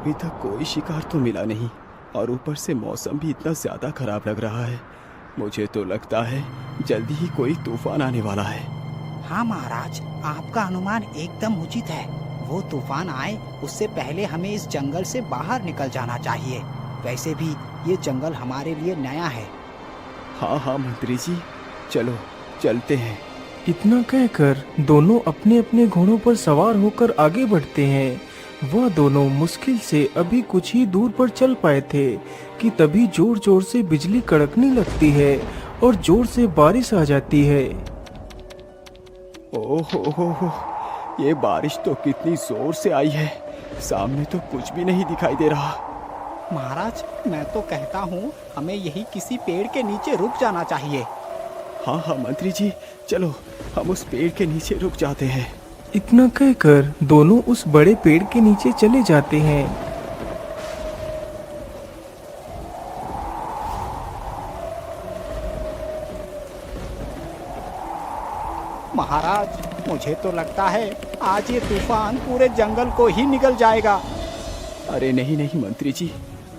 अभी तक कोई शिकार तो मिला नहीं और ऊपर से मौसम भी इतना ज़्यादा खराब लग रहा है। मुझे तो लगता है जल्दी ही कोई तूफान आने वाला है। हाँ महाराज, आपका अनुमान एकदम उचित है। वो तूफान आए उससे पहले हमें इस जंगल से बाहर निकल जाना चाहिए। वैसे भी ये जंगल हमारे लिए नया है। हाँ हाँ मंत्री जी, चलो चलते हैं। इतना कहकर दोनों अपने अपने घोड़ों पर सवार होकर आगे बढ़ते हैं। वह दोनों मुश्किल से अभी कुछ ही दूर पर चल पाए थे कि तभी जोर जोर से बिजली कड़कने लगती है और जोर से बारिश आ जाती है। ओहो, ये बारिश तो कितनी जोर से आई है, सामने तो कुछ भी नहीं दिखाई दे रहा। महाराज, मैं तो कहता हूँ हमें यही किसी पेड़ के नीचे रुक जाना चाहिए। हाँ हाँ मंत्री जी, चलो हम उस पेड़ के नीचे रुक जाते हैं। इतना कहकर दोनों उस बड़े पेड़ के नीचे चले जाते हैं। महाराज, मुझे तो लगता है आज ये तूफान पूरे जंगल को ही निगल जाएगा। अरे नहीं नहीं मंत्री जी,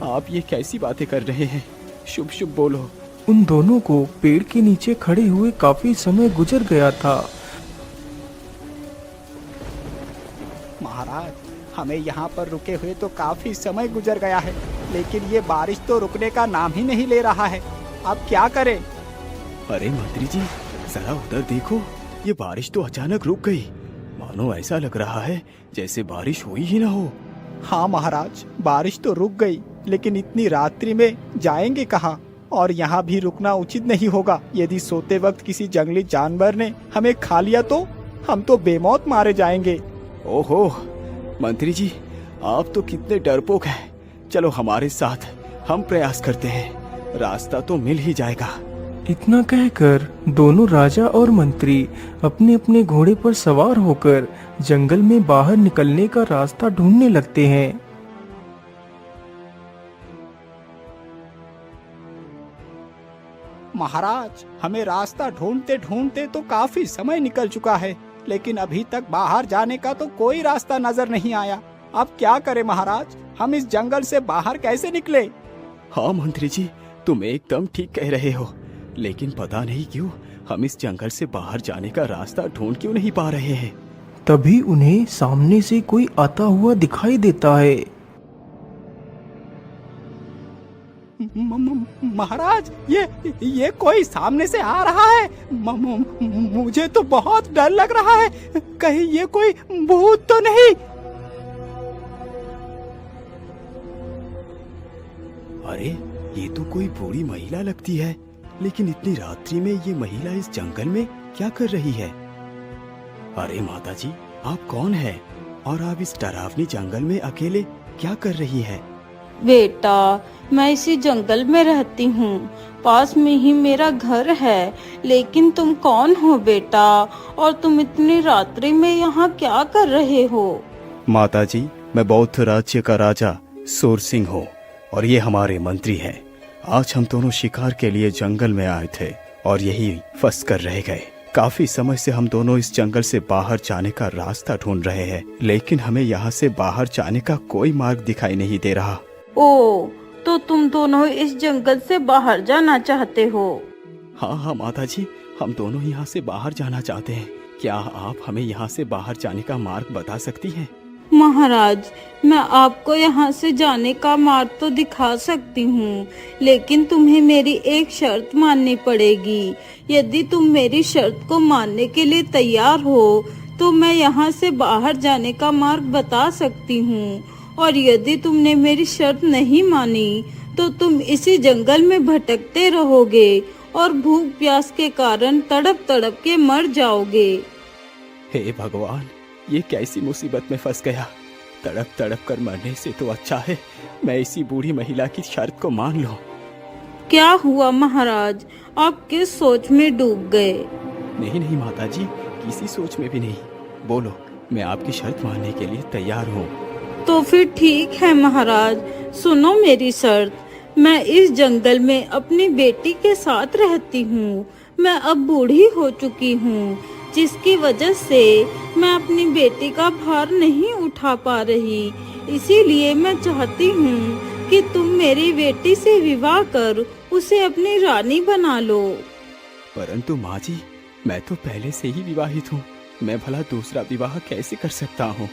आप ये कैसी बातें कर रहे हैं? शुभ शुभ बोलो। उन दोनों को पेड़ के नीचे खड़े हुए काफी समय गुजर गया था। महाराज, हमें यहाँ पर रुके हुए तो काफी समय गुजर गया है, लेकिन ये बारिश तो रुकने का नाम ही नहीं ले रहा है। अब क्या करें? अरे मंत्री जी, जरा उधर देखो, ये बारिश तो अचानक रुक गई। मानो ऐसा लग रहा है जैसे बारिश हुई ही ना हो। हाँ महाराज, बारिश तो रुक गई, लेकिन इतनी रात्रि में जाएंगे कहाँ? और यहाँ भी रुकना उचित नहीं होगा। यदि सोते वक्त किसी जंगली जानवर ने हमें खा लिया तो हम तो बेमौत मारे जाएंगे। ओहो मंत्री जी, आप तो कितने डरपोक हैं। चलो हमारे साथ, हम प्रयास करते हैं, रास्ता तो मिल ही जाएगा। इतना कहकर दोनों राजा और मंत्री अपने अपने घोड़े पर सवार होकर जंगल में बाहर निकलने का रास्ता ढूंढने लगते हैं। महाराज, हमें रास्ता ढूंढते ढूंढते तो काफी समय निकल चुका है, लेकिन अभी तक बाहर जाने का तो कोई रास्ता नजर नहीं आया। अब क्या करें महाराज? हम इस जंगल से बाहर कैसे निकले? हाँ मंत्री जी, तुम एकदम ठीक कह रहे हो, लेकिन पता नहीं क्यों हम इस जंगल से बाहर जाने का रास्ता ढूंढ क्यों नहीं पा रहे हैं। तभी उन्हें सामने से कोई आता हुआ दिखाई देता है। महाराज, ये कोई सामने से आ रहा है। मुझे तो बहुत डर लग रहा है, कहीं ये कोई भूत तो नहीं? अरे ये तो कोई बूढ़ी महिला लगती है, लेकिन इतनी रात्रि में ये महिला इस जंगल में क्या कर रही है? अरे माता जी, आप कौन है और आप इस डरावनी जंगल में अकेले क्या कर रही है? बेटा, मैं इसी जंगल में रहती हूँ, पास में ही मेरा घर है। लेकिन तुम कौन हो बेटा, और तुम इतनी रात्रि में यहाँ क्या कर रहे हो? माता जी, मैं बौद्ध राज्य का राजा सूर सिंह हूँ और ये हमारे मंत्री हैं। आज हम दोनों शिकार के लिए जंगल में आए थे और यही फंस कर रह गए। काफी समय से हम दोनों इस जंगल से बाहर जाने का रास्ता ढूंढ रहे हैं, लेकिन हमें यहाँ से बाहर जाने का कोई मार्ग दिखाई नहीं दे रहा। ओ, तो तुम दोनों इस जंगल से बाहर जाना चाहते हो? हाँ हाँ माता जी, हम दोनों यहाँ से बाहर जाना चाहते हैं। क्या आप हमें यहाँ से बाहर जाने का मार्ग बता सकती हैं? महाराज, मैं आपको यहाँ से जाने का मार्ग तो दिखा सकती हूँ, लेकिन तुम्हें मेरी एक शर्त माननी पड़ेगी। यदि तुम मेरी शर्त को मानने के लिए तैयार हो तो मैं यहाँ से बाहर जाने का मार्ग बता सकती हूँ, और यदि तुमने मेरी शर्त नहीं मानी तो तुम इसी जंगल में भटकते रहोगे और भूख प्यास के कारण तड़प तड़प के मर जाओगे। हे भगवान, ये कैसी मुसीबत में फंस गया। तड़प तड़प कर मरने से तो अच्छा है मैं इसी बूढ़ी महिला की शर्त को मान लूं। क्या हुआ महाराज, आप किस सोच में डूब गए? नहीं नहीं माता जी, किसी सोच में भी नहीं। बोलो, मैं आपकी शर्त मानने के लिए तैयार हूँ। तो फिर ठीक है महाराज, सुनो मेरी शर्त। मैं इस जंगल में अपनी बेटी के साथ रहती हूँ। मैं अब बूढ़ी हो चुकी हूँ, जिसकी वजह से मैं अपनी बेटी का भार नहीं उठा पा रही। इसीलिए मैं चाहती हूँ कि तुम मेरी बेटी से विवाह कर उसे अपनी रानी बना लो। परंतु माँ जी, मैं तो पहले से ही विवाहित हूँ, मैं भला दूसरा विवाह कैसे कर सकता हूँ?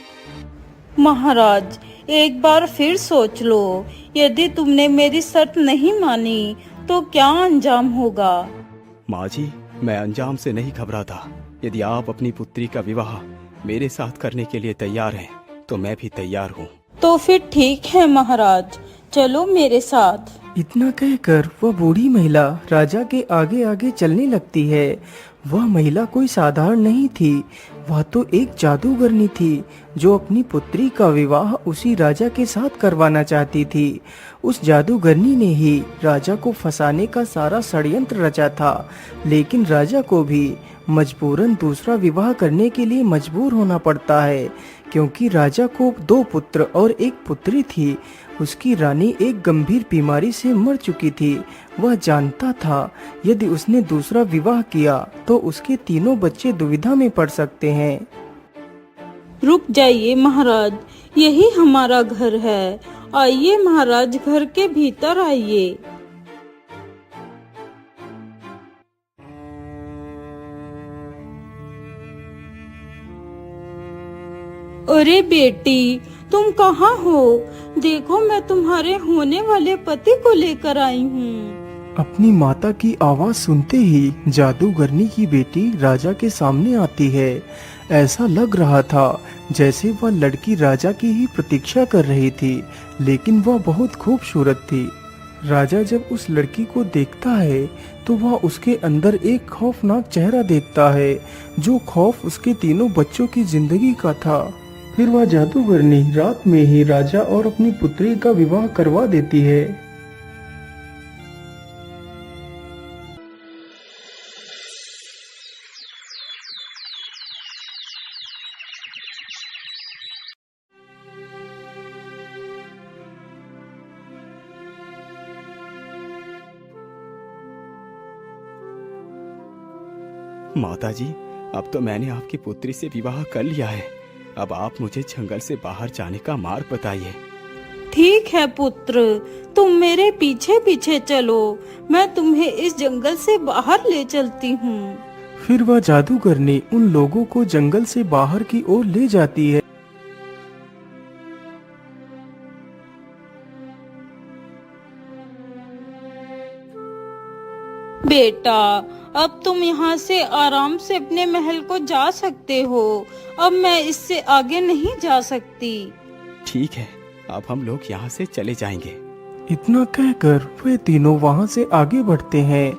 महाराज, एक बार फिर सोच लो। यदि तुमने मेरी शर्त नहीं मानी तो क्या अंजाम होगा? माँ जी, मैं अंजाम से नहीं घबराता। यदि आप अपनी पुत्री का विवाह मेरे साथ करने के लिए तैयार हैं, तो मैं भी तैयार हूँ। तो फिर ठीक है महाराज, चलो मेरे साथ। इतना कहकर वह बूढ़ी महिला राजा के आगे आगे चलने लगती है। वह महिला कोई साधारण नहीं थी, वह तो एक जादूगरनी थी जो अपनी पुत्री का विवाह उसी राजा के साथ करवाना चाहती थी। उस जादूगरनी ने ही राजा को फंसाने का सारा षड्यंत्र रचा था, लेकिन राजा को भी मजबूरन दूसरा विवाह करने के लिए मजबूर होना पड़ता है, क्योंकि राजा को 2 पुत्र और 1 पुत्री थी। उसकी रानी एक गंभीर बीमारी से मर चुकी थी। वह जानता था यदि उसने दूसरा विवाह किया तो उसके 3 बच्चे दुविधा में पड़ सकते हैं। रुक जाइए महाराज, यही हमारा घर है। आइए महाराज, घर के भीतर आइए। अरे बेटी, तुम कहाँ हो? देखो, मैं तुम्हारे होने वाले पति को लेकर आई हूँ। अपनी माता की आवाज सुनते ही जादूगरनी की बेटी राजा के सामने आती है। ऐसा लग रहा था जैसे वह लड़की राजा की ही प्रतीक्षा कर रही थी, लेकिन वह बहुत खूबसूरत थी। राजा जब उस लड़की को देखता है तो वह उसके अंदर एक खौफनाक चेहरा देखता है, जो खौफ उसके 3 बच्चों की जिंदगी का था। फिर वह जादूगरनी रात में ही राजा और अपनी पुत्री का विवाह करवा देती है। माता जी, अब तो मैंने आपकी पुत्री से विवाह कर लिया है। अब आप मुझे जंगल से बाहर जाने का मार्ग बताइए। ठीक है पुत्र, तुम मेरे पीछे पीछे चलो, मैं तुम्हें इस जंगल से बाहर ले चलती हूँ। फिर वह जादूगरनी उन लोगों को जंगल से बाहर की ओर ले जाती है। बेटा, अब तुम यहाँ से आराम से अपने महल को जा सकते हो। अब मैं इससे आगे नहीं जा सकती। ठीक है, अब हम लोग यहाँ से चले जाएंगे। इतना कहकर वे तीनों वहाँ से आगे बढ़ते हैं।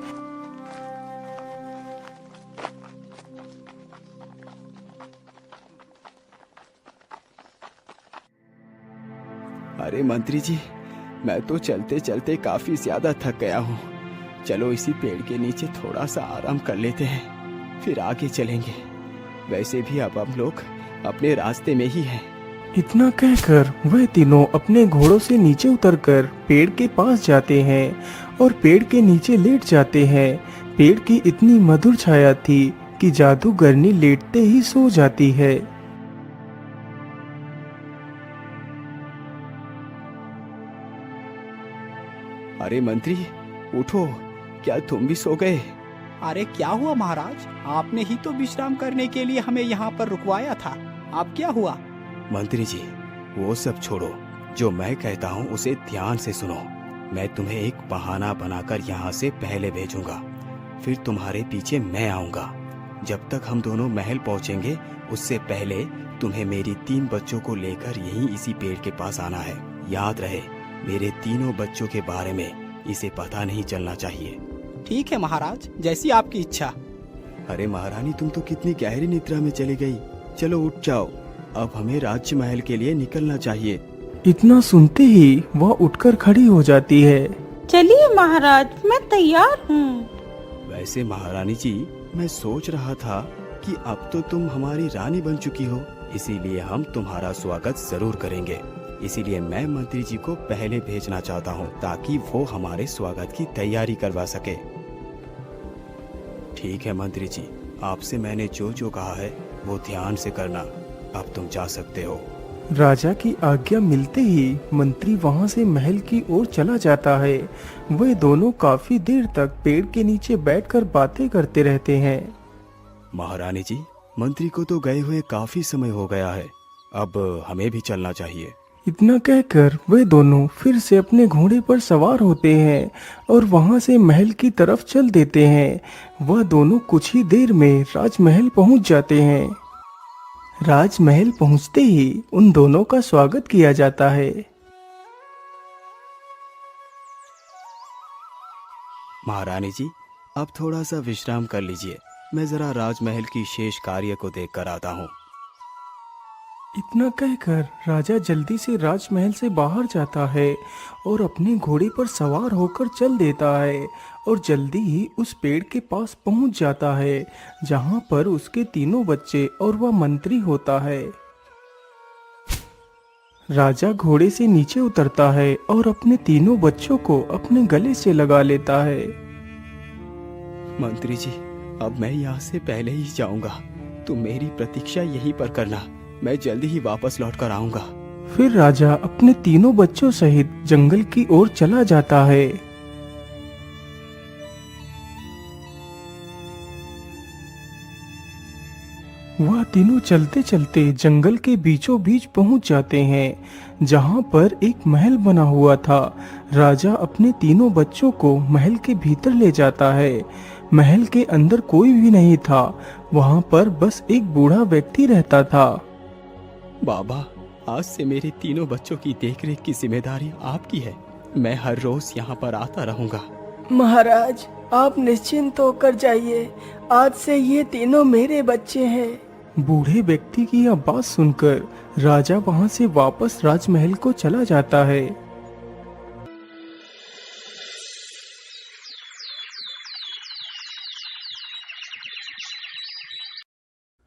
अरे मंत्री जी, मैं तो चलते चलते काफी ज्यादा थक गया हूँ। चलो इसी पेड़ के नीचे थोड़ा सा आराम कर लेते हैं, फिर आगे चलेंगे। वैसे भी अब हम लोग अपने रास्ते में ही हैं। इतना कहकर वह तीनों अपने घोड़ों से नीचे उतरकर पेड़ के पास जाते हैं और पेड़ के नीचे लेट जाते हैं। पेड़ की इतनी मधुर छाया थी कि जादूगरनी लेटते ही सो जाती है। अरे मंत्री, उठो, क्या तुम भी सो गए? अरे क्या हुआ महाराज, आपने ही तो विश्राम करने के लिए हमें यहाँ पर रुकवाया था। अब क्या हुआ? मंत्री जी, वो सब छोड़ो, जो मैं कहता हूँ उसे ध्यान से सुनो। मैं तुम्हें एक बहाना बनाकर यहाँ से पहले भेजूंगा, फिर तुम्हारे पीछे मैं आऊंगा। जब तक हम दोनों महल पहुँचेंगे उससे पहले तुम्हें मेरी 3 बच्चों को लेकर यहीं इसी पेड़ के पास आना है। याद रहे, मेरे तीनों बच्चों के बारे में इसे पता नहीं चलना चाहिए। ठीक है महाराज, जैसी आपकी इच्छा। अरे महारानी, तुम तो कितनी गहरी निद्रा में चली गई। चलो उठ जाओ, अब हमें राज्य महल के लिए निकलना चाहिए। इतना सुनते ही वह उठकर खड़ी हो जाती है। चलिए महाराज, मैं तैयार हूँ। वैसे महारानी जी, मैं सोच रहा था कि अब तो तुम हमारी रानी बन चुकी हो, इसीलिए हम तुम्हारा स्वागत जरूर करेंगे। इसीलिए मैं मंत्री जी को पहले भेजना चाहता हूँ, ताकि वो हमारे स्वागत की तैयारी करवा सके। ठीक है मंत्री जी, आपसे मैंने जो जो कहा है वो ध्यान से करना। अब तुम जा सकते हो। राजा की आज्ञा मिलते ही मंत्री वहां से महल की ओर चला जाता है। वे दोनों काफी देर तक पेड़ के नीचे बैठकर बातें करते रहते हैं। महारानी जी, मंत्री को तो गए हुए काफी समय हो गया है, अब हमें भी चलना चाहिए। इतना कहकर वे दोनों फिर से अपने घोड़े पर सवार होते हैं और वहां से महल की तरफ चल देते हैं। वह दोनों कुछ ही देर में राजमहल पहुंच जाते हैं। राजमहल पहुंचते ही उन दोनों का स्वागत किया जाता है। महारानी जी, अब थोड़ा सा विश्राम कर लीजिए, मैं जरा राजमहल की शेष कार्य को देख कर आता हूँ। इतना कहकर राजा जल्दी से राजमहल से बाहर जाता है और अपने घोड़े पर सवार होकर चल देता है और जल्दी ही उस पेड़ के पास पहुंच जाता है जहां पर उसके तीनों बच्चे और वह मंत्री होता है। राजा घोड़े से नीचे उतरता है और अपने तीनों बच्चों को अपने गले से लगा लेता है। मंत्री जी, अब मैं यहाँ से पहले ही जाऊंगा, तुम मेरी प्रतीक्षा यहीं पर करना, मैं जल्दी ही वापस लौट कर आऊंगा। फिर राजा अपने तीनों बच्चों सहित जंगल की ओर चला जाता है। वह तीनों चलते चलते जंगल के बीचों बीच पहुंच जाते हैं जहां पर एक महल बना हुआ था। राजा अपने तीनों बच्चों को महल के भीतर ले जाता है। महल के अंदर कोई भी नहीं था, वहां पर बस एक बूढ़ा व्यक्ति रहता था। बाबा, आज से मेरे तीनों बच्चों की देखरेख की जिम्मेदारी आपकी है, मैं हर रोज यहाँ पर आता रहूंगा। महाराज, आप निश्चिंत होकर जाइए, आज से ये तीनों मेरे बच्चे हैं। बूढ़े व्यक्ति की यह बात सुनकर राजा वहां से वापस राजमहल को चला जाता है।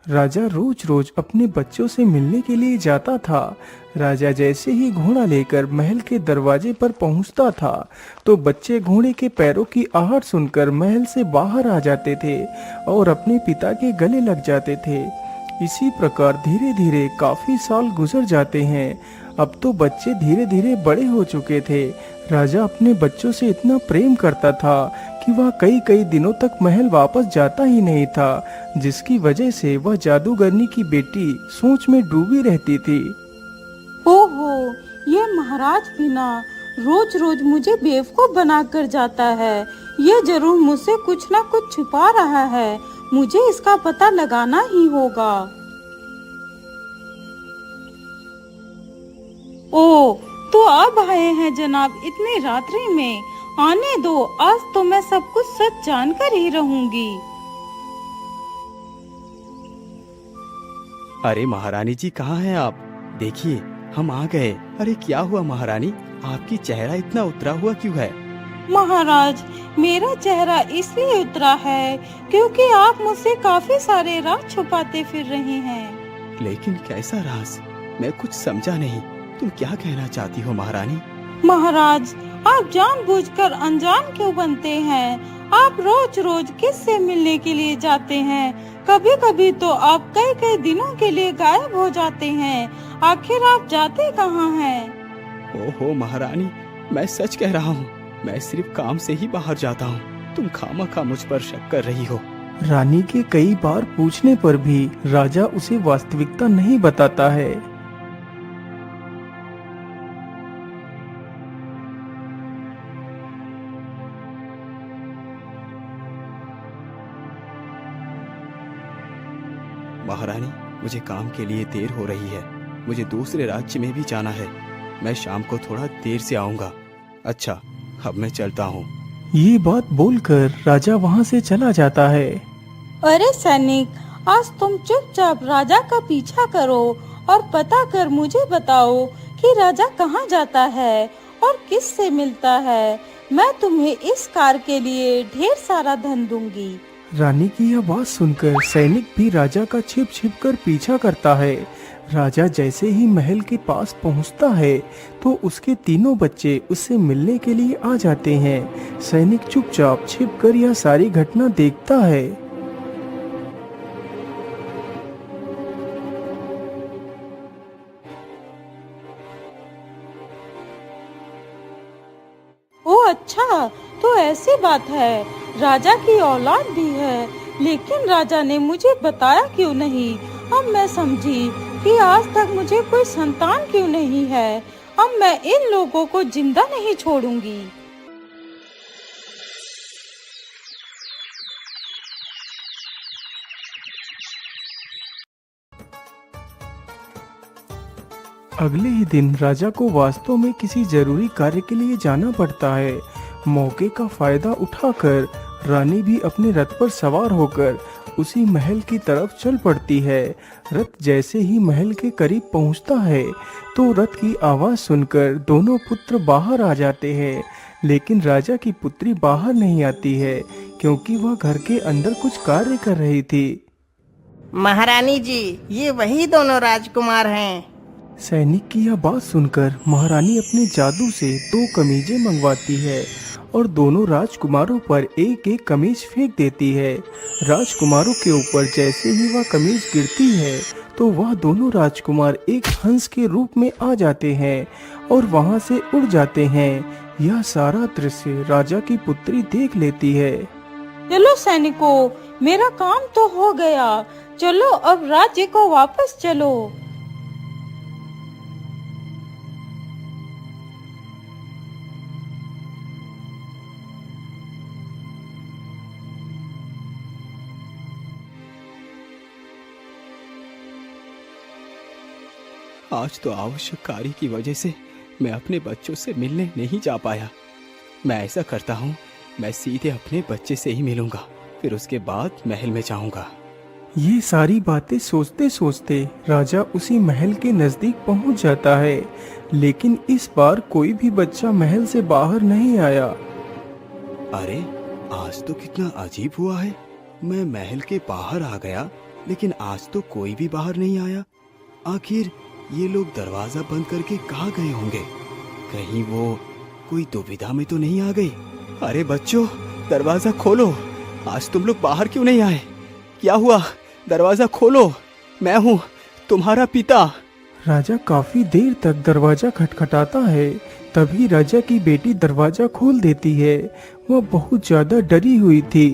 राजा रोज रोज अपने बच्चों से मिलने के लिए जाता था। राजा जैसे ही घोड़ा लेकर महल के दरवाजे पर पहुंचता था तो बच्चे घोड़े के पैरों की आहट सुनकर महल से बाहर आ जाते थे और अपने पिता के गले लग जाते थे। इसी प्रकार धीरे धीरे काफी साल गुजर जाते हैं। अब तो बच्चे धीरे धीरे बड़े हो चुके थे। राजा अपने बच्चों से इतना प्रेम करता था कि वह कई कई दिनों तक महल वापस जाता ही नहीं था, जिसकी वजह से वह जादूगरनी की बेटी सोच में डूबी रहती थी। ओहो, ये महाराज बिना रोज रोज मुझे बेवकूफ बनाकर जाता है। ये जरूर मुझसे कुछ ना कुछ छुपा रहा है, मुझे इसका पता लगाना ही होगा। ओ, तो अब आए हैं जनाब इतनी रात्रि में, आने दो, आज तो मैं सब कुछ सच जानकर ही रहूंगी। अरे महारानी जी, कहाँ हैं आप? देखिए, हम आ गए। अरे क्या हुआ महारानी, आपकी चेहरा इतना उतरा हुआ क्यों है? महाराज, मेरा चेहरा इसलिए उतरा है क्योंकि आप मुझसे काफी सारे राज छुपाते फिर रहे हैं। लेकिन कैसा राज? मैं कुछ समझा नहीं, तुम क्या कहना चाहती हो महारानी? महाराज, आप जानबूझकर अनजान क्यों बनते हैं? आप रोज रोज किससे मिलने के लिए जाते हैं? कभी कभी तो आप कई कई दिनों के लिए गायब हो जाते हैं। आखिर आप जाते कहाँ हैं? ओहो महारानी, मैं सच कह रहा हूँ, मैं सिर्फ काम से ही बाहर जाता हूँ, तुम खामखा मुझ पर शक कर रही हो। रानी के कई बार पूछने पर भी राजा उसे वास्तविकता नहीं बताता है। महारानी, मुझे काम के लिए देर हो रही है, मुझे दूसरे राज्य में भी जाना है, मैं शाम को थोड़ा देर से आऊंगा। अच्छा, अब मैं चलता हूँ। ये बात बोलकर राजा वहाँ से चला जाता है। अरे सैनिक, आज तुम चुपचाप राजा का पीछा करो और पता कर मुझे बताओ कि राजा कहाँ जाता है और किस से मिलता है। मैं तुम्हें इस कार्य के लिए ढेर सारा धन दूंगी। रानी की यह बात सुनकर सैनिक भी राजा का छिप छिप कर पीछा करता है। राजा जैसे ही महल के पास पहुंचता है तो उसके तीनों बच्चे उससे मिलने के लिए आ जाते हैं। सैनिक चुपचाप छिपकर यह सारी घटना देखता है। सही बात है, राजा की औलाद भी है, लेकिन राजा ने मुझे बताया क्यों नहीं। अब मैं समझी कि आज तक मुझे कोई संतान क्यों नहीं है। अब मैं इन लोगों को जिंदा नहीं छोड़ूंगी। अगले ही दिन राजा को वास्तव में किसी जरूरी कार्य के लिए जाना पड़ता है। मौके का फायदा उठाकर रानी भी अपने रथ पर सवार होकर उसी महल की तरफ चल पड़ती है। रथ जैसे ही महल के करीब पहुंचता है तो रथ की आवाज सुनकर दोनों पुत्र बाहर आ जाते हैं, लेकिन राजा की पुत्री बाहर नहीं आती है क्योंकि वह घर के अंदर कुछ कार्य कर रही थी। महारानी जी, ये वही दोनों राजकुमार हैं। सैनिक की यह बात सुनकर महारानी अपने जादू से 2 कमीजें मंगवाती है और दोनों राजकुमारों पर एक एक कमीज फेंक देती है। राजकुमारों के ऊपर जैसे ही वह कमीज गिरती है तो वह दोनों राजकुमार एक हंस के रूप में आ जाते हैं और वहां से उड़ जाते हैं। यह सारा दृश्य राजा की पुत्री देख लेती है। चलो सैनिकों, मेरा काम तो हो गया, चलो अब राज्य को वापस चलो। आज तो आवश्यक कार्य की वजह से मैं अपने बच्चों से मिलने नहीं जा पाया। मैं ऐसा करता हूँ, मैं सीधे अपने बच्चे से ही मिलूंगा, फिर उसके बाद महल में जाऊंगा। ये सारी बातें सोचते सोचते राजा उसी महल के नजदीक पहुंच जाता है, लेकिन इस बार कोई भी बच्चा महल से बाहर नहीं आया। अरे, आज तो कितना अजीब हुआ है। मैं महल के बाहर आ गया, लेकिन आज तो कोई भी बाहर नहीं आया। आखिर ये लोग दरवाजा बंद करके कहाँ गए होंगे? कहीं वो कोई दुविधा में तो नहीं आ गए? अरे बच्चों, दरवाजा खोलो। आज तुम लोग बाहर क्यों नहीं आए? क्या हुआ? दरवाजा खोलो, मैं हूँ तुम्हारा पिता। राजा काफी देर तक दरवाजा खटखटाता है, तभी राजा की बेटी दरवाजा खोल देती है। वह बहुत ज्यादा डरी हुई थी।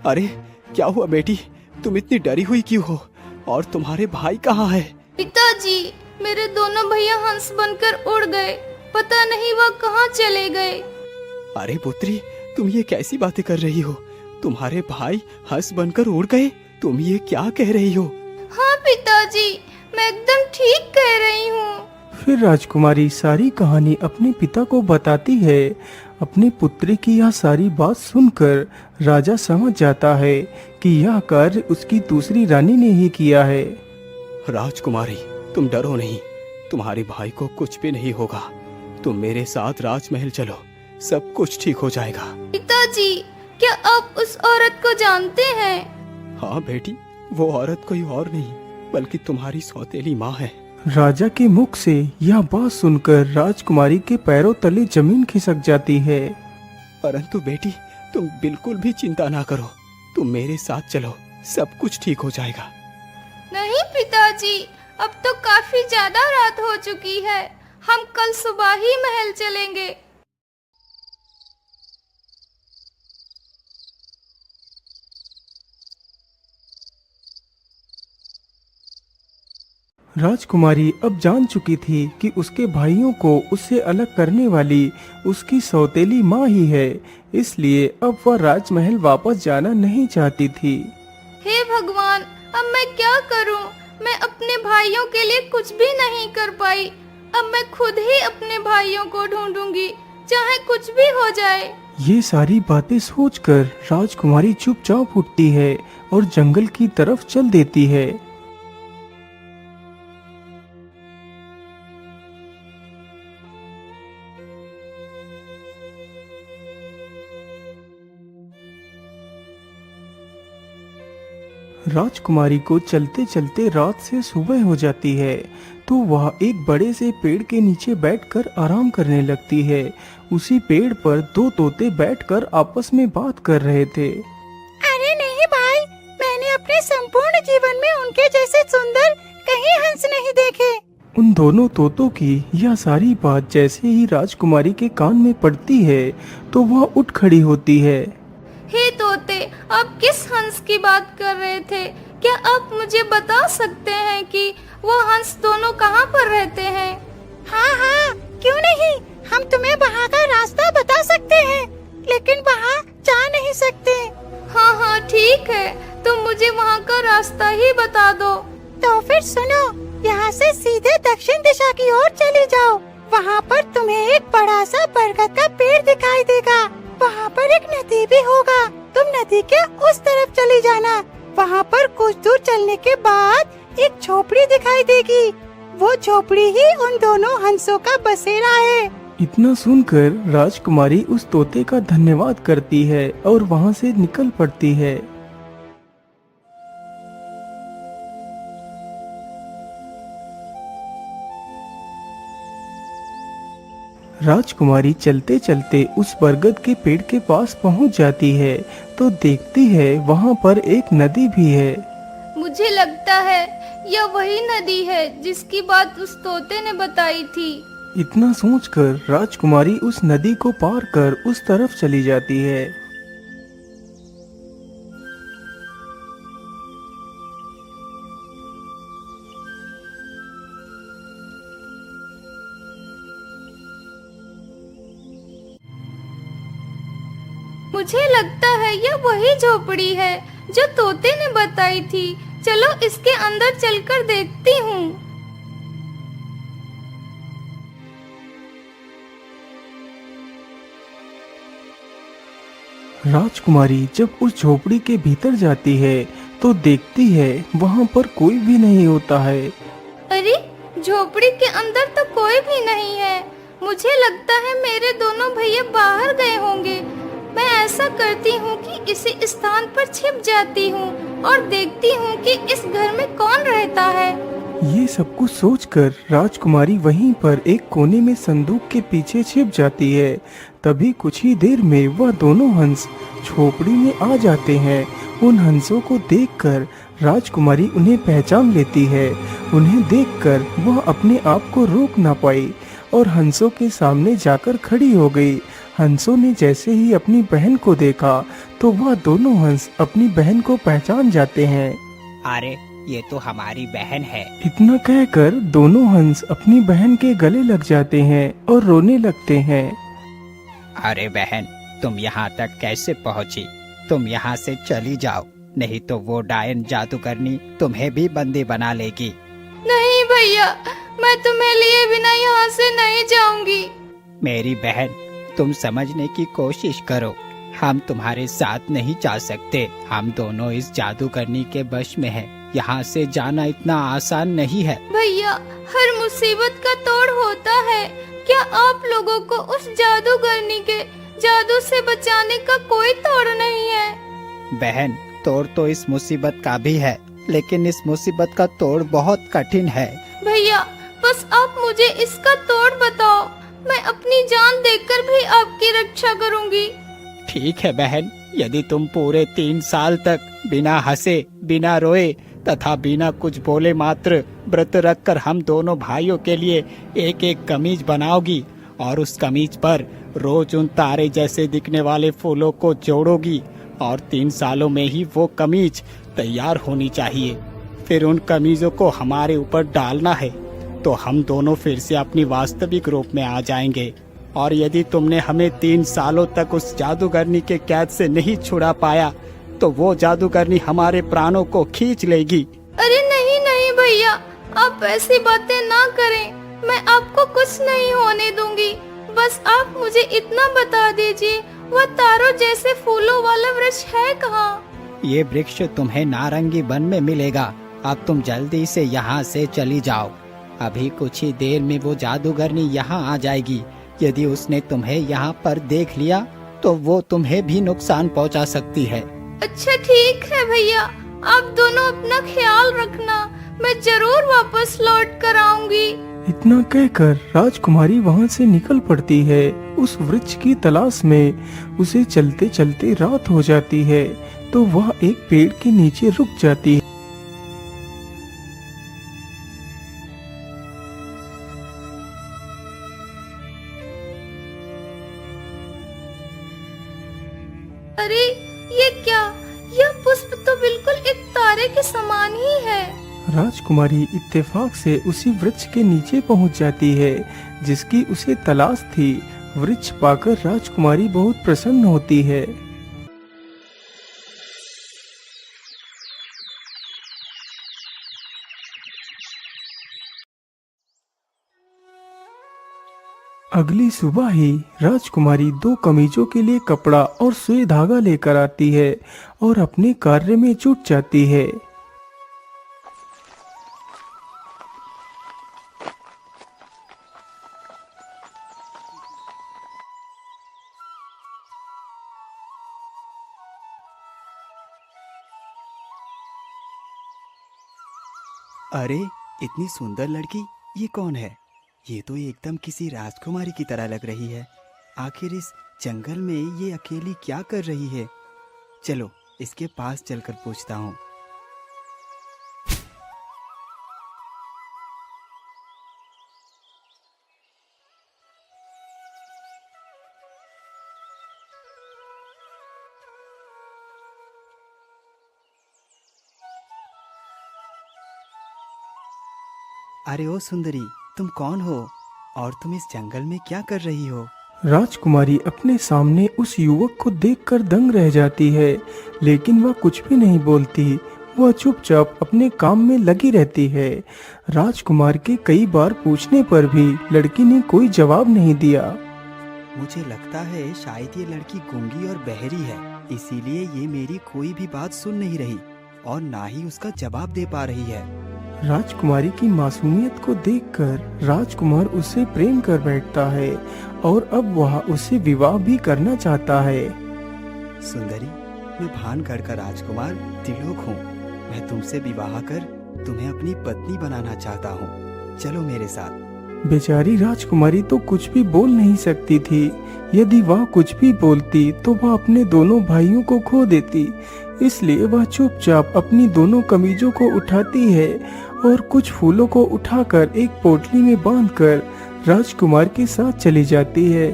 अरे क्या हुआ बेटी, तुम इतनी डरी हुई क्यों हो? और तुम्हारे भाई कहाँ है? पिताजी, मेरे दोनों भैया हंस बनकर उड़ गए, पता नहीं वह कहाँ चले गए। अरे पुत्री, तुम ये कैसी बातें कर रही हो? तुम्हारे भाई हंस बनकर उड़ गए? तुम ये क्या कह रही हो? हाँ पिताजी, मैं एकदम ठीक कह रही हूँ। फिर राजकुमारी सारी कहानी अपने पिता को बताती है। अपनी पुत्री की यह सारी बात सुनकर राजा समझ जाता है कि यह कार्य उसकी दूसरी रानी ने ही किया है। राजकुमारी, तुम डरो नहीं, तुम्हारे भाई को कुछ भी नहीं होगा। तुम मेरे साथ राजमहल चलो, सब कुछ ठीक हो जाएगा। पिताजी, क्या आप उस औरत को जानते हैं? हाँ बेटी, वो औरत कोई और नहीं बल्कि तुम्हारी सौतेली माँ है। राजा के मुख से यह बात सुनकर राजकुमारी के पैरों तले जमीन खिसक जाती है। परंतु बेटी, तुम बिल्कुल भी चिंता ना करो, तुम मेरे साथ चलो, सब कुछ ठीक हो जाएगा। नहीं पिताजी, अब तो काफी ज्यादा रात हो चुकी है, हम कल सुबह ही महल चलेंगे। राजकुमारी अब जान चुकी थी कि उसके भाइयों को उससे अलग करने वाली उसकी सौतेली माँ ही है, इसलिए अब वह राजमहल वापस जाना नहीं चाहती थी। हे भगवान, अब मैं क्या करूं? मैं अपने भाइयों के लिए कुछ भी नहीं कर पाई। अब मैं खुद ही अपने भाइयों को ढूंढूंगी, चाहे कुछ भी हो जाए। ये सारी बातें सोचकर राजकुमारी चुपचाप उठती है और जंगल की तरफ चल देती है। राजकुमारी को चलते चलते रात से सुबह हो जाती है, तो वह एक बड़े से पेड़ के नीचे बैठकर आराम करने लगती है। उसी पेड़ पर 2 तोते बैठकर आपस में बात कर रहे थे। अरे नहीं भाई, मैंने अपने संपूर्ण जीवन में उनके जैसे सुंदर कहीं हंस नहीं देखे। उन दोनों तोतों की यह सारी बात जैसे ही राजकुमारी के कान में पड़ती है तो वह उठ खड़ी होती है। हे तोते, आप किस हंस की बात कर रहे थे? क्या आप मुझे बता सकते हैं कि वो हंस दोनों कहाँ पर रहते हैं? हाँ हाँ, क्यों नहीं, हम तुम्हें वहाँ का रास्ता बता सकते हैं, लेकिन वहाँ जा नहीं सकते। हाँ हाँ ठीक है, तुम मुझे वहाँ का रास्ता ही बता दो। तो फिर सुनो, यहाँ से सीधे दक्षिण दिशा की ओर चली जाओ। वहाँ पर तुम्हें एक बड़ा सा बरगद का पेड़ दिखाई देगा। वहाँ पर एक नदी भी होगा, तुम नदी के उस तरफ चली जाना। वहाँ पर कुछ दूर चलने के बाद एक झोपड़ी दिखाई देगी। वो झोपड़ी ही उन दोनों हंसों का बसेरा है। इतना सुनकर राजकुमारी उस तोते का धन्यवाद करती है और वहाँ से निकल पड़ती है। राजकुमारी चलते चलते उस बरगद के पेड़ के पास पहुंच जाती है तो देखती है वहां पर एक नदी भी है। मुझे लगता है यह वही नदी है जिसकी बात उस तोते ने बताई थी। इतना सोचकर राजकुमारी उस नदी को पार कर उस तरफ चली जाती है। मुझे लगता है यह वही झोपड़ी है जो तोते ने बताई थी। चलो इसके अंदर चलकर देखती हूँ। राजकुमारी जब उस झोपड़ी के भीतर जाती है तो देखती है वहाँ पर कोई भी नहीं होता है। अरे, झोपड़ी के अंदर तो कोई भी नहीं है। मुझे लगता है मेरे दोनों भैया बाहर गए होंगे। मैं ऐसा करती हूँ कि इसी स्थान पर छिप जाती हूँ और देखती हूँ कि इस घर में कौन रहता है। ये सब कुछ सोचकर राजकुमारी वहीं पर एक कोने में संदूक के पीछे छिप जाती है। तभी कुछ ही देर में वह दोनों हंस झोपड़ी में आ जाते हैं। उन हंसों को देखकर राजकुमारी उन्हें पहचान लेती है। उन्हें देखकर वह अपने आप को रोक ना पाई और हंसों के सामने जाकर खड़ी हो गई। हंसों ने जैसे ही अपनी बहन को देखा तो वह दोनों हंस अपनी बहन को पहचान जाते हैं। अरे, ये तो हमारी बहन है। इतना कहकर दोनों हंस अपनी बहन के गले लग जाते हैं और रोने लगते हैं। अरे बहन, तुम यहाँ तक कैसे पहुँची? तुम यहाँ से चली जाओ, नहीं तो वो डायन जादूगरनी तुम्हें भी बंदी बना लेगी। नहीं भैया, मैं तुम्हें लिए बिना यहाँ से नहीं जाऊंगी। मेरी बहन, तुम समझने की कोशिश करो। हम तुम्हारे साथ नहीं जा सकते। हम दोनों इस जादूगरनी के वश में हैं। यहाँ से जाना इतना आसान नहीं है। भैया, हर मुसीबत का तोड़ होता है। क्या आप लोगों को उस जादूगरनी के जादू से बचाने का कोई तोड़ नहीं है? बहन, तोड़ तो इस मुसीबत का भी है, लेकिन इस मुसीबत का तोड़ बहुत कठिन है। भैया, बस आप मुझे इसका तोड़ बताओ। मैं अपनी जान देकर भी आपकी रक्षा करूंगी। ठीक है बहन, यदि तुम पूरे 3 साल तक बिना हंसे, बिना रोए तथा बिना कुछ बोले मात्र व्रत रखकर हम दोनों भाइयों के लिए एक एक कमीज बनाओगी और उस कमीज पर रोज उन तारे जैसे दिखने वाले फूलों को जोड़ोगी और 3 सालों में ही वो कमीज तैयार होनी चाहिए। फिर उन कमीजों को हमारे ऊपर डालना है तो हम दोनों फिर से अपनी वास्तविक रूप में आ जाएंगे। और यदि तुमने हमें 3 सालों तक उस जादूगरनी के कैद से नहीं छुड़ा पाया तो वो जादूगरनी हमारे प्राणों को खींच लेगी। अरे नहीं नहीं भैया, आप ऐसी बातें ना करें। मैं आपको कुछ नहीं होने दूंगी। बस आप मुझे इतना बता दीजिए, वह तारों जैसे फूलों वाला वृक्ष है कहाँ? ये वृक्ष तुम्हें नारंगी वन में मिलेगा। अब तुम जल्दी से यहाँ से चली जाओ। अभी कुछ ही देर में वो जादूगरनी यहाँ आ जाएगी। यदि उसने तुम्हें यहाँ पर देख लिया तो वो तुम्हें भी नुकसान पहुँचा सकती है। अच्छा ठीक है भैया, आप दोनों अपना ख्याल रखना। मैं जरूर वापस लौट कर आऊंगी। इतना कहकर राजकुमारी वहाँ से निकल पड़ती है उस वृक्ष की तलाश में। उसे चलते चलते रात हो जाती है तो वह एक पेड़ के नीचे रुक जाती है। सोने के समान ही है। राजकुमारी इत्तेफाक से उसी वृक्ष के नीचे पहुंच जाती है जिसकी उसे तलाश थी। वृक्ष पाकर राजकुमारी बहुत प्रसन्न होती है। अगली सुबह ही राजकुमारी 2 कमीजों के लिए कपड़ा और सुई धागा लेकर आती है और अपने कार्य में जुट जाती है। अरे इतनी सुंदर लड़की, ये कौन है? ये तो एकदम किसी राजकुमारी की तरह लग रही है। आखिर इस जंगल में ये अकेली क्या कर रही है? चलो इसके पास चलकर पूछता हूँ। अरे ओ सुंदरी, तुम कौन हो और तुम इस जंगल में क्या कर रही हो? राजकुमारी अपने सामने उस युवक को देखकर दंग रह जाती है, लेकिन वह कुछ भी नहीं बोलती। वह चुपचाप अपने काम में लगी रहती है। राजकुमार के कई बार पूछने पर भी लड़की ने कोई जवाब नहीं दिया। मुझे लगता है शायद ये लड़की गूंगी और बहरी है, इसीलिए ये मेरी कोई भी बात सुन नहीं रही और ना ही उसका जवाब दे पा रही है। राजकुमारी की मासूमियत को देखकर राजकुमार उससे प्रेम कर बैठता है और अब वह उससे विवाह भी करना चाहता है। सुंदरी, मैं भानगढ़ का राजकुमार त्रिलोक हूँ। मैं तुमसे विवाह कर तुम्हें अपनी पत्नी बनाना चाहता हूँ। चलो मेरे साथ। बेचारी राजकुमारी तो कुछ भी बोल नहीं सकती थी। यदि वह कुछ भी बोलती तो वह अपने दोनों भाइयों को खो देती। इसलिए वह चुपचाप अपनी दोनों कमीजों को उठाती है और कुछ फूलों को उठाकर एक पोटली में बांधकर राजकुमार के साथ चली जाती है।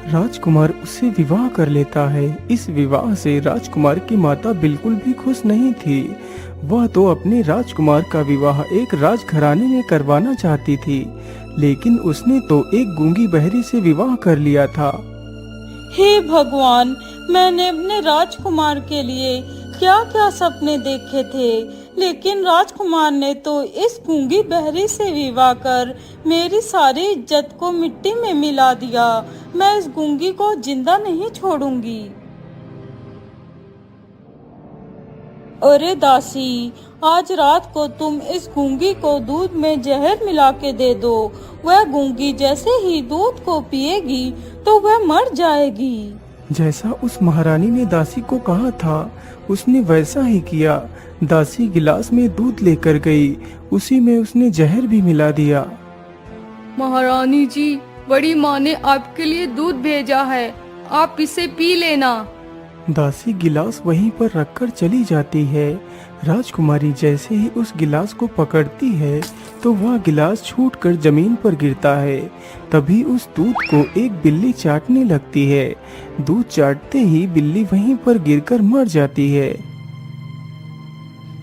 राजकुमार उससे विवाह कर लेता है। इस विवाह से राजकुमार की माता बिल्कुल भी खुश नहीं थी। वह तो अपने राजकुमार का विवाह एक राजघराने में करवाना चाहती थी, लेकिन उसने तो एक गूंगी बहरी से विवाह कर लिया था। हे भगवान, मैंने अपने राजकुमार के लिए क्या क्या सपने देखे थे, लेकिन राजकुमार ने तो इस गूंगी बहरी से विवाह कर मेरी सारी इज्जत को मिट्टी में मिला दिया। मैं इस गूंगी को जिंदा नहीं छोड़ूंगी। अरे दासी, आज रात को तुम इस गूंगी को दूध में जहर मिला के दे दो। वह गूंगी जैसे ही दूध को पिएगी तो वह मर जाएगी। जैसा उस महारानी ने दासी को कहा था, उसने वैसा ही किया। दासी गिलास में दूध लेकर गई, उसी में उसने जहर भी मिला दिया। महारानी जी, बड़ी माँ ने आपके लिए दूध भेजा है, आप इसे पी लेना। दासी गिलास वहीं पर रखकर चली जाती है। राजकुमारी जैसे ही उस गिलास को पकड़ती है तो वह गिलास छूटकर जमीन पर गिरता है। तभी उस दूध को एक बिल्ली चाटने लगती है। दूध चाटते ही बिल्ली वहीं पर गिरकर मर जाती है।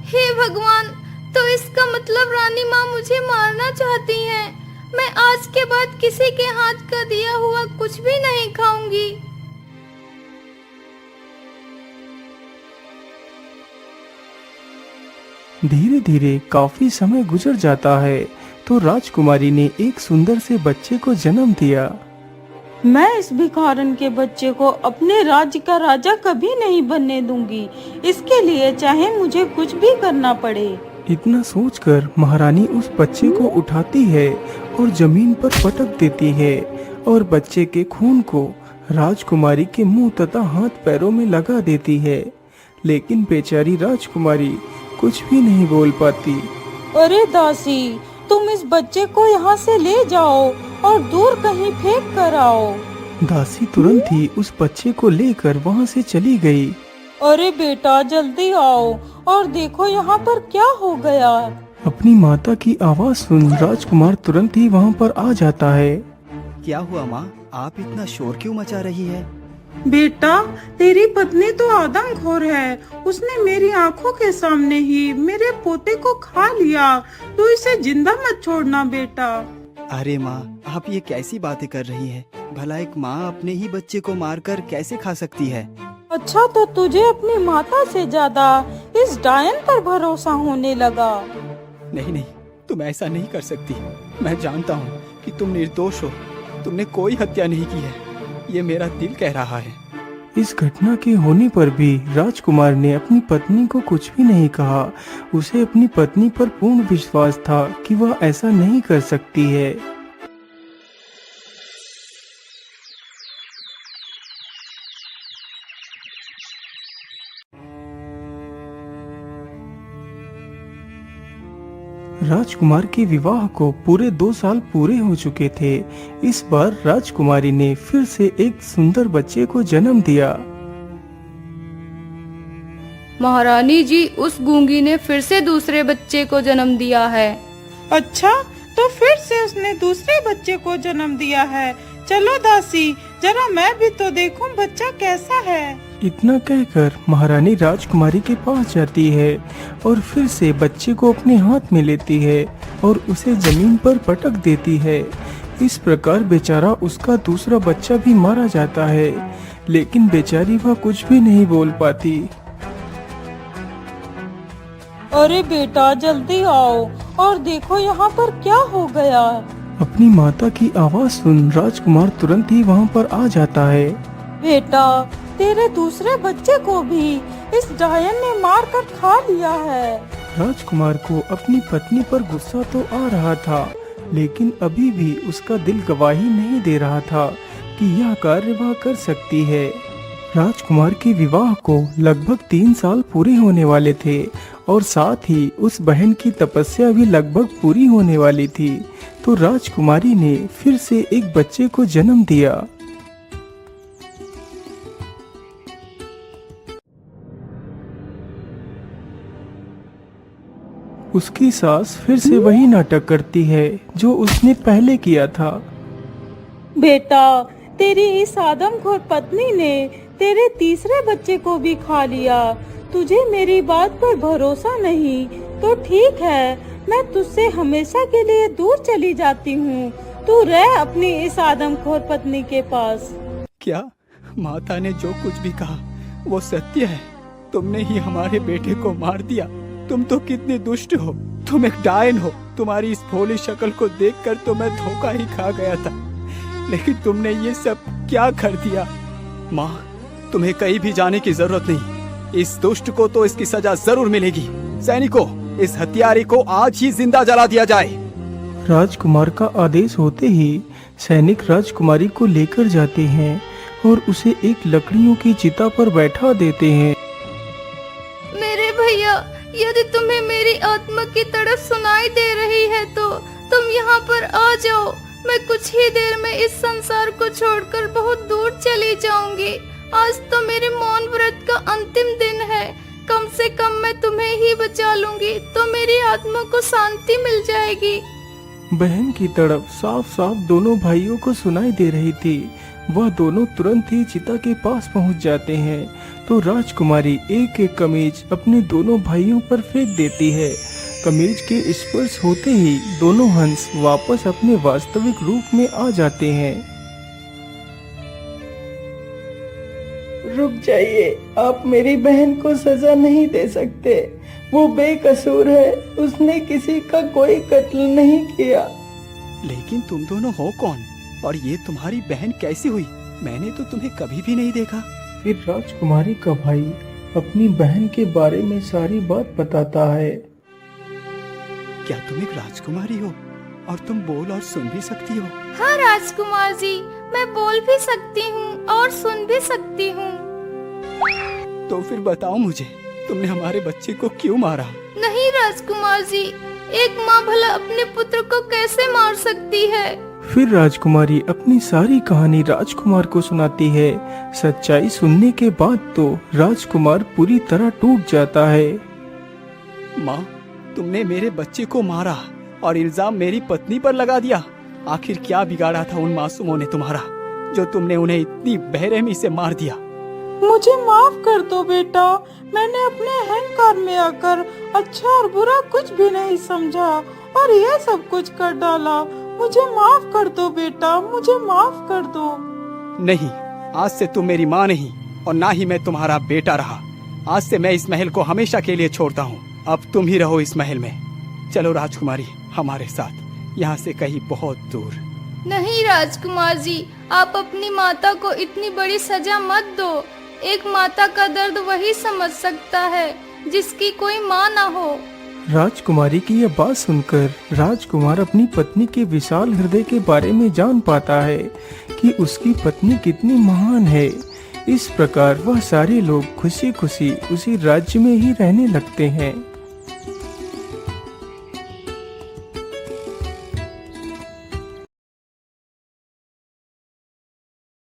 हे भगवान, तो इसका मतलब रानी माँ मुझे मारना चाहती हैं। मैं आज के बाद किसी के हाथ का दिया हुआ कुछ भी नहीं खाऊंगी। धीरे धीरे काफी समय गुजर जाता है तो राजकुमारी ने एक सुंदर से बच्चे को जन्म दिया। मैं इस भिखारन के बच्चे को अपने राज्य का राजा कभी नहीं बनने दूंगी। इसके लिए चाहे मुझे कुछ भी करना पड़े। इतना सोचकर महारानी उस बच्चे को उठाती है और जमीन पर पटक देती है और बच्चे के खून को राजकुमारी के मुंह तथा हाथ पैरों में लगा देती है। लेकिन बेचारी राजकुमारी कुछ भी नहीं बोल पाती। अरे दासी, तुम इस बच्चे को यहाँ से ले जाओ और दूर कहीं फेंक कर आओ। दासी तुरंत ही उस बच्चे को लेकर वहाँ से चली गई। अरे बेटा, जल्दी आओ और देखो यहाँ पर क्या हो गया। अपनी माता की आवाज सुन राजकुमार तुरंत ही वहाँ पर आ जाता है। क्या हुआ माँ? आप इतना शोर क्यों मचा रही है? बेटा, तेरी पत्नी तो आदमखोर है। उसने मेरी आंखों के सामने ही मेरे पोते को खा लिया। तू इसे जिंदा मत छोड़ना बेटा। अरे माँ, आप ये कैसी बातें कर रही हैं? भला एक माँ अपने ही बच्चे को मारकर कैसे खा सकती है? अच्छा, तो तुझे अपनी माता से ज्यादा इस डायन पर भरोसा होने लगा। नहीं नहीं, तुम ऐसा नहीं कर सकती। मैं जानता हूँ कि तुम निर्दोष हो। तुमने कोई हत्या नहीं की है, ये मेरा दिल कह रहा है। इस घटना के होने पर भी राजकुमार ने अपनी पत्नी को कुछ भी नहीं कहा। उसे अपनी पत्नी पर पूर्ण विश्वास था कि वह ऐसा नहीं कर सकती है। राजकुमार के विवाह को पूरे 2 साल पूरे हो चुके थे। इस बार राजकुमारी ने फिर से एक सुंदर बच्चे को जन्म दिया। महारानी जी, उस गूंगी ने फिर से दूसरे बच्चे को जन्म दिया है। अच्छा, तो फिर से उसने दूसरे बच्चे को जन्म दिया है। चलो दासी, जरा मैं भी तो देखूं बच्चा कैसा है। इतना कहकर महारानी राजकुमारी के पास जाती है और फिर से बच्चे को अपने हाथ में लेती है और उसे जमीन पर पटक देती है। इस प्रकार बेचारा उसका दूसरा बच्चा भी मारा जाता है, लेकिन बेचारी वह कुछ भी नहीं बोल पाती। अरे बेटा, जल्दी आओ और देखो यहाँ पर क्या हो गया। अपनी माता की आवाज सुन राजकुमार तुरंत ही वहाँ पर आ जाता है। बेटा, तेरे दूसरे बच्चे को भी इस डायन ने मार कर खा लिया है। राजकुमार को अपनी पत्नी पर गुस्सा तो आ रहा था, लेकिन अभी भी उसका दिल गवाही नहीं दे रहा था कि यह कार्य वह कर सकती है। राजकुमार के विवाह को लगभग 3 साल पूरे होने वाले थे और साथ ही उस बहन की तपस्या भी लगभग पूरी होने वाली थी। तो राजकुमारी ने फिर से एक बच्चे को जन्म दिया। उसकी सास फिर से वही नाटक करती है जो उसने पहले किया था। बेटा, तेरी इस आदमखोर पत्नी ने तेरे तीसरे बच्चे को भी खा लिया। तुझे मेरी बात पर भरोसा नहीं तो ठीक है, मैं तुझसे हमेशा के लिए दूर चली जाती हूँ। तू रह अपनी इस आदमखोर पत्नी के पास। क्या माता ने जो कुछ भी कहा वो सत्य है? तुमने ही हमारे बेटे को मार दिया। तुम तो कितनी दुष्ट हो। तुम एक डायन हो। तुम्हारी इस भोली शक्ल को देखकर तो मैं धोखा ही खा गया था, लेकिन तुमने ये सब क्या कर दिया? माँ, तुम्हें कहीं भी जाने की जरूरत नहीं। इस दुष्ट को तो इसकी सजा जरूर मिलेगी। सैनिकों, इस हत्यारे को आज ही जिंदा जला दिया जाए। राजकुमार का आदेश होते ही सैनिक राजकुमारी को लेकर जाते हैं और उसे एक लकड़ियों की चिता पर बैठा देते हैं। मेरे भैया, यदि तुम्हें मेरी आत्मा की तड़प सुनाई दे रही है तो तुम यहाँ पर आ जाओ। मैं कुछ ही देर में इस संसार को छोड़कर बहुत दूर चली जाऊंगी। आज तो मेरे मौन व्रत का अंतिम दिन है। कम से कम मैं तुम्हें ही बचा लूंगी तो मेरी आत्मा को शांति मिल जाएगी। बहन की तड़प साफ साफ दोनों भाइयों को सुनाई दे रही थी। वह दोनों तुरंत ही चिता के पास पहुंच जाते हैं तो राजकुमारी एक एक कमीज अपने दोनों भाइयों पर फेंक देती है। कमीज के स्पर्श होते ही दोनों हंस वापस अपने वास्तविक रूप में आ जाते हैं। रुक जाइए, आप मेरी बहन को सजा नहीं दे सकते। वो बेकसूर है, उसने किसी का कोई कत्ल नहीं किया। लेकिन तुम दोनों हो कौन और ये तुम्हारी बहन कैसी हुई? मैंने तो तुम्हें कभी भी नहीं देखा। फिर राजकुमारी का भाई अपनी बहन के बारे में सारी बात बताता है। क्या तुम एक राजकुमारी हो और तुम बोल और सुन भी सकती हो? हाँ राजकुमार जी, मैं बोल भी सकती हूँ और सुन भी सकती हूँ। तो फिर बताओ मुझे, तुमने हमारे बच्चे को क्यों मारा? नहीं राजकुमार जी, एक माँ भला अपने पुत्र को कैसे मार सकती है? फिर राजकुमारी अपनी सारी कहानी राजकुमार को सुनाती है। सच्चाई सुनने के बाद तो राजकुमार पूरी तरह टूट जाता है। माँ, तुमने मेरे बच्चे को मारा और इल्जाम मेरी पत्नी पर लगा दिया। आखिर क्या बिगाड़ा था उन मासूमों ने तुम्हारा, जो तुमने उन्हें इतनी बेरहमी से मार दिया। मुझे माफ कर दो बेटा, मैंने अपने अहंकार में आकर अच्छा और बुरा कुछ भी नहीं समझा और यह सब कुछ कर डाला। मुझे माफ कर दो बेटा, मुझे माफ कर दो। नहीं, आज से तुम मेरी माँ नहीं और ना ही मैं तुम्हारा बेटा रहा। आज से मैं इस महल को हमेशा के लिए छोड़ता हूँ। अब तुम ही रहो इस महल में। चलो राजकुमारी, हमारे साथ यहाँ से कहीं बहुत दूर। नहीं राजकुमार जी, आप अपनी माता को इतनी बड़ी सजा मत दो। एक माता का दर्द वही समझ सकता है जिसकी कोई माँ ना हो। राजकुमारी की यह बात सुनकर राजकुमार अपनी पत्नी के विशाल हृदय के बारे में जान पाता है कि उसकी पत्नी कितनी महान है। इस प्रकार वह सारे लोग खुशी खुशी उसी राज्य में ही रहने लगते हैं।